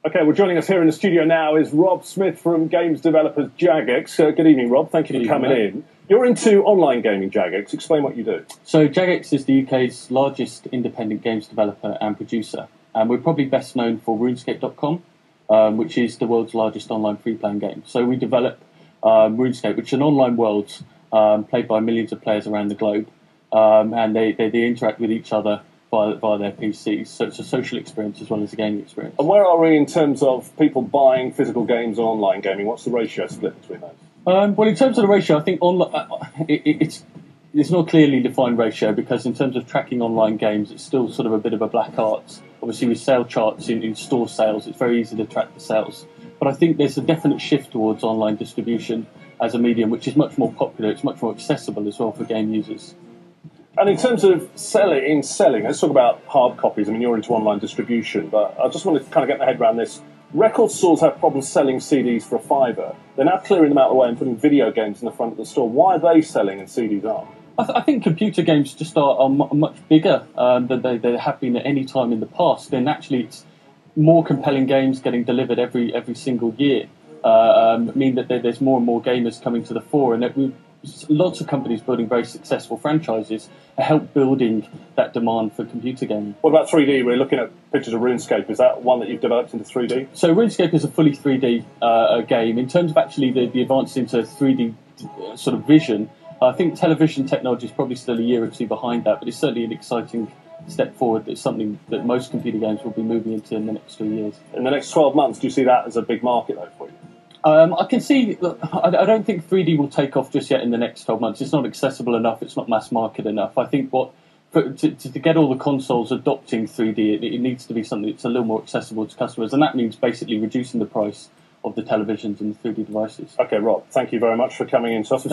Okay, well, joining us here in the studio now is Rob Smith from games developers Jagex. Good evening, Rob. Thank you for coming in. You're into online gaming, Jagex. Explain what you do. So Jagex is the UK's largest independent games developer and producer. And we're probably best known for RuneScape.com, which is the world's largest online free-playing game. So we develop RuneScape, which is an online world played by millions of players around the globe. And they interact with each other via their PCs, so it's a social experience as well as a gaming experience. And where are we in terms of people buying physical games and online gaming? What's the ratio split between those? Well, in terms of the ratio, I think it's not a clearly defined ratio, because in terms of tracking online games, it's still sort of a bit of a black art. Obviously, with sale charts in store sales, it's very easy to track the sales. But I think there's a definite shift towards online distribution as a medium, which is much more popular. It's much more accessible as well for game users. And in terms of selling, let's talk about hard copies. I mean, you're into online distribution, but I just wanted to kind of get my head around this. Record stores have problems selling CDs for a £5. They're now clearing them out of the way and putting video games in the front of the store. Why are they selling and CDs aren't? I think computer games just are much bigger than they have been at any time in the past. Then actually, it's more compelling games getting delivered every single year. Mean that there's more and more gamers coming to the fore, and lots of companies building very successful franchises help building that demand for computer gaming. What about 3D? We're looking at pictures of RuneScape. Is that one that you've developed into 3D? So RuneScape is a fully 3D game. In terms of actually the advance into 3D sort of vision, I think television technology is probably still a year or two behind that, but it's certainly an exciting step forward. It's something that most computer games will be moving into in the next 3 years. In the next 12 months, do you see that as a big market, though, for you? I can see. I don't think 3D will take off just yet in the next 12 months. It's not accessible enough. It's not mass market enough. I think to get all the consoles adopting 3D, it needs to be something that's a little more accessible to customers, and that means basically reducing the price of the televisions and the 3D devices. Okay, Rob, thank you very much for coming in to us.